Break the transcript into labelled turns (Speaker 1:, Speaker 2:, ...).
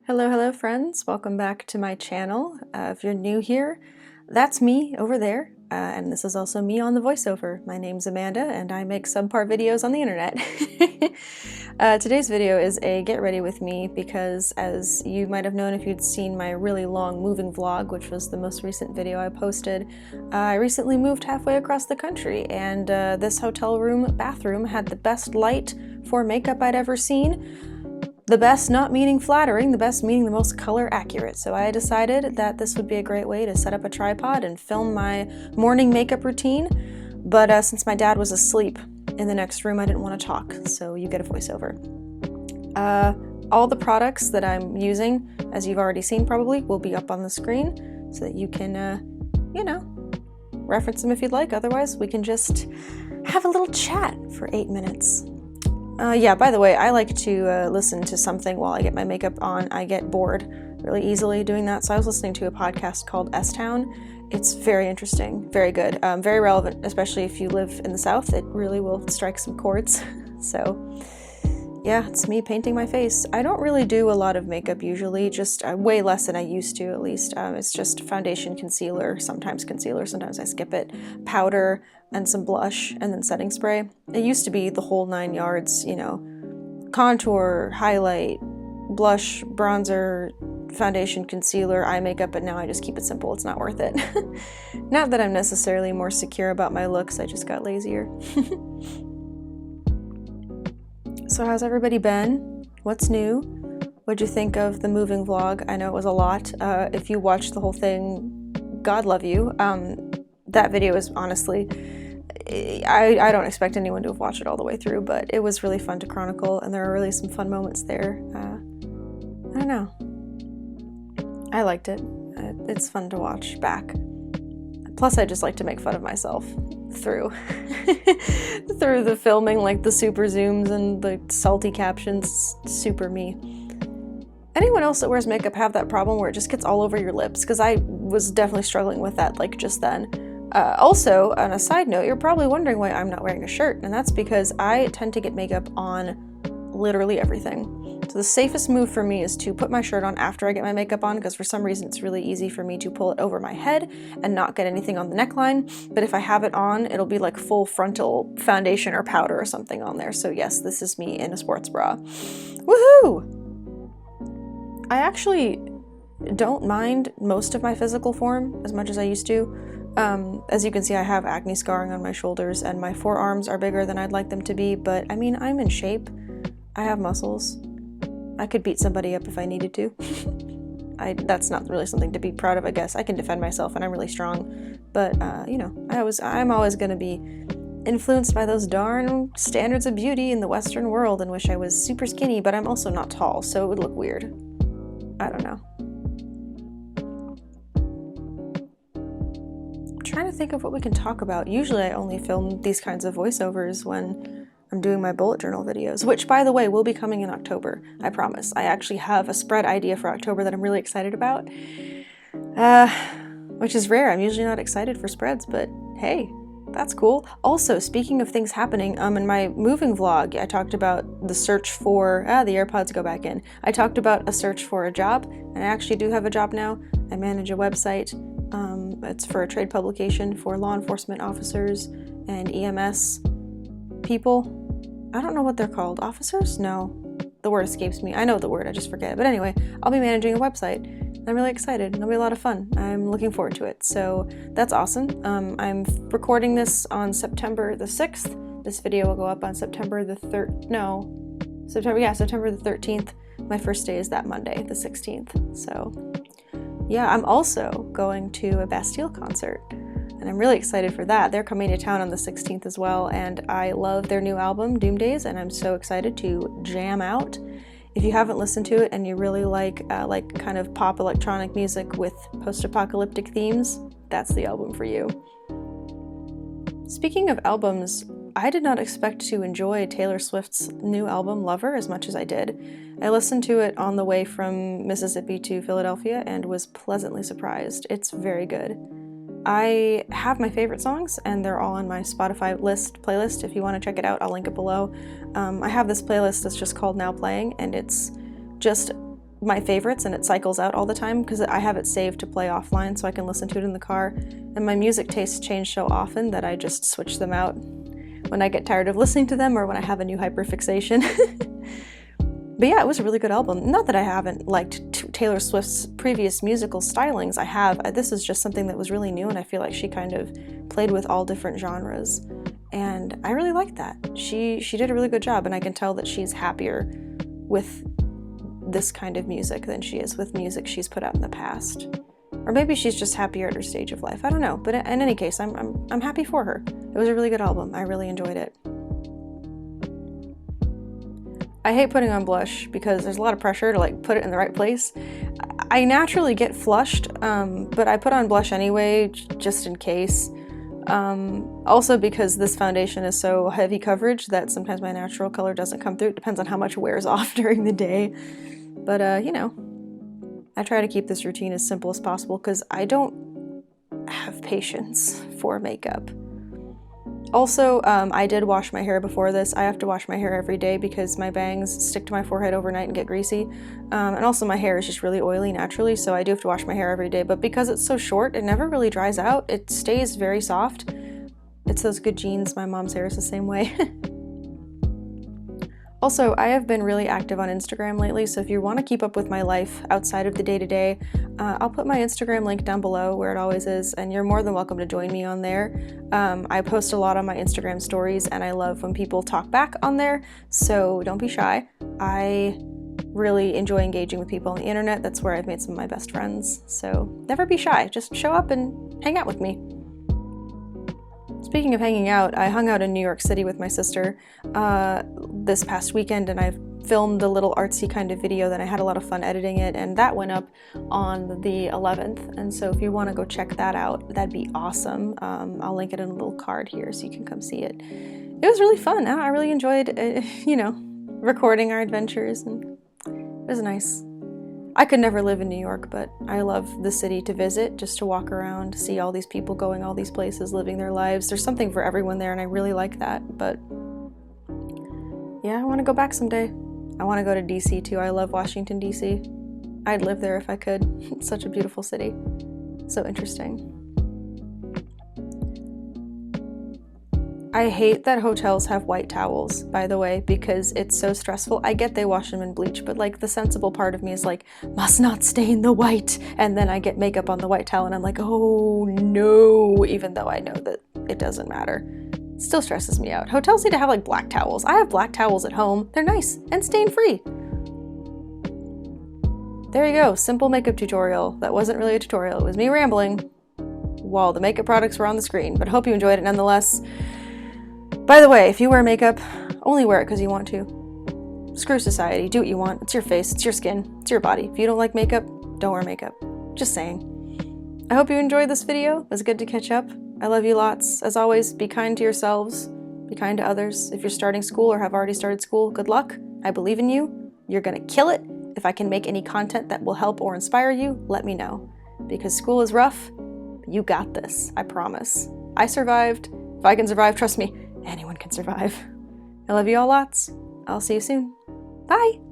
Speaker 1: Hello friends, welcome back to my channel. If you're new here, that's me over there, and this is also me on the voiceover. My name's Amanda and I make subpar videos on the internet. Today's video is a get ready with me because, as you might have known if you'd seen my really long moving vlog, which was the most recent video I posted, I recently moved halfway across the country, and this hotel room bathroom had the best light for makeup I'd ever seen. The best not meaning flattering, the best meaning the most color accurate. So I decided that this would be a great way to set up a tripod and film my morning makeup routine. But since my dad was asleep in the next room, I didn't want to talk, so you get a voiceover. All the products that I'm using, as you've already seen probably, will be up on the screen so that you can, reference them if you'd like. Otherwise, we can just have a little chat for 8 minutes. Yeah, by the way, I like to listen to something while I get my makeup on. I get bored really easily doing that, so I was listening to a podcast called S-Town. It's very interesting, very good, very relevant, especially if you live in the South. It really will strike some chords. So, yeah, it's me painting my face. I don't really do a lot of makeup usually, just way less than I used to at least. It's just foundation, concealer, sometimes I skip it, powder, and some blush, and then setting spray. It used to be the whole 9 yards, contour, highlight, blush, bronzer, foundation, concealer, eye makeup, but now I just keep it simple. It's not worth it. Not that I'm necessarily more secure about my looks, I just got lazier. So how's everybody been? What's new? What'd you think of the moving vlog? I know it was a lot. If you watched the whole thing, God love you. That video is honestly, I don't expect anyone to have watched it all the way through, but it was really fun to chronicle, and there are really some fun moments there. I don't know. I liked it. It's fun to watch back. Plus, I just like to make fun of myself through the filming, like the super zooms and the salty captions. Super me. Anyone else that wears makeup have that problem where it just gets all over your lips? Because I was definitely struggling with that, like, just then. Also, on a side note, you're probably wondering why I'm not wearing a shirt, and that's because I tend to get makeup on literally everything. So the safest move for me is to put my shirt on after I get my makeup on, because for some reason it's really easy for me to pull it over my head and not get anything on the neckline. But if I have it on, it'll be like full frontal foundation or powder or something on there. So yes, this is me in a sports bra. Woohoo! I actually don't mind most of my physical form as much as I used to. As you can see, I have acne scarring on my shoulders, and my forearms are bigger than I'd like them to be, but I mean, I'm in shape. I have muscles. I could beat somebody up if I needed to. That's not really something to be proud of, I guess. I can defend myself, and I'm really strong, but, I'm always gonna be influenced by those darn standards of beauty in the Western world and wish I was super skinny, but I'm also not tall, so it would look weird. I don't know. Trying to think of what we can talk about. Usually I only film these kinds of voiceovers when I'm doing my bullet journal videos, which, by the way, will be coming in October, I promise. I actually have a spread idea for October that I'm really excited about, which is rare. I'm usually not excited for spreads, but hey, that's cool. Also, speaking of things happening, in my moving vlog, I talked about the search for, the AirPods go back in. I talked about a search for a job, and I actually do have a job now. I manage a website. It's for a trade publication for law enforcement officers and EMS people. I don't know what they're called. Officers? No. The word escapes me. I know the word, I just forget it. But anyway, I'll be managing a website. I'm really excited. It'll be a lot of fun. I'm looking forward to it. So that's awesome. I'm recording this on September the 6th. This video will go up on September the 13th. My first day is that Monday, the 16th. So yeah, I'm also going to a Bastille concert, and I'm really excited for that. They're coming to town on the 16th as well, and I love their new album, Doom Days, and I'm so excited to jam out. If you haven't listened to it and you really like kind of pop electronic music with post-apocalyptic themes, that's the album for you. Speaking of albums, I did not expect to enjoy Taylor Swift's new album, Lover, as much as I did. I listened to it on the way from Mississippi to Philadelphia and was pleasantly surprised. It's very good. I have my favorite songs, and they're all on my Spotify playlist. If you want to check it out, I'll link it below. I have this playlist that's just called Now Playing, and it's just my favorites and it cycles out all the time because I have it saved to play offline so I can listen to it in the car. And my music tastes change so often that I just switch them out when I get tired of listening to them or when I have a new hyperfixation. But yeah, it was a really good album. Not that I haven't liked Taylor Swift's previous musical stylings. I have. This is just something that was really new, and I feel like she kind of played with all different genres. And I really liked that. She did a really good job, and I can tell that she's happier with this kind of music than she is with music she's put out in the past. Or maybe she's just happier at her stage of life. I don't know. But in any case, I'm happy for her. It was a really good album. I really enjoyed it. I hate putting on blush because there's a lot of pressure to like put it in the right place. I naturally get flushed, but I put on blush anyway, just in case. Also because this foundation is so heavy coverage that sometimes my natural color doesn't come through. It depends on how much wears off during the day. But, you know, I try to keep this routine as simple as possible because I don't have patience for makeup. Also, I did wash my hair before this. I have to wash my hair every day because my bangs stick to my forehead overnight and get greasy. And also my hair is just really oily naturally, so I do have to wash my hair every day. But because it's so short, it never really dries out. It stays very soft. It's those good genes. My mom's hair is the same way. Also, I have been really active on Instagram lately, so if you want to keep up with my life outside of the day-to-day, I'll put my Instagram link down below where it always is, and you're more than welcome to join me on there. I post a lot on my Instagram stories, and I love when people talk back on there, so don't be shy. I really enjoy engaging with people on the internet. That's where I've made some of my best friends, so never be shy. Just show up and hang out with me. Speaking of hanging out, I hung out in New York City with my sister this past weekend, and I filmed a little artsy kind of video that I had a lot of fun editing it, and that went up on the 11th, and so if you want to go check that out, that'd be awesome. I'll link it in a little card here so you can come see it. It was really fun. I really enjoyed, you know, recording our adventures, and it was nice. I could never live in New York, but I love the city to visit, just to walk around, see all these people going all these places, living their lives. There's something for everyone there, and I really like that, but yeah, I want to go back someday. I want to go to DC too. I love Washington, DC. I'd live there if I could. It's such a beautiful city. So interesting. I hate that hotels have white towels, by the way, because it's so stressful. I get they wash them in bleach, but like the sensible part of me is like, must not stain the white. And then I get makeup on the white towel and I'm like, oh no, even though I know that it doesn't matter. It still stresses me out. Hotels need to have like black towels. I have black towels at home. They're nice and stain free. There you go, simple makeup tutorial. That wasn't really a tutorial, it was me rambling while the makeup products were on the screen, but I hope you enjoyed it nonetheless. By the way, if you wear makeup, only wear it because you want to. Screw society, do what you want. It's your face, it's your skin, it's your body. If you don't like makeup, don't wear makeup. Just saying. I hope you enjoyed this video. It was good to catch up. I love you lots. As always, be kind to yourselves. Be kind to others. If you're starting school or have already started school, good luck. I believe in you. You're gonna kill it. If I can make any content that will help or inspire you, let me know. Because school is rough, but you got this, I promise. I survived. If I can survive, trust me, anyone can survive. I love you all lots. I'll see you soon. Bye!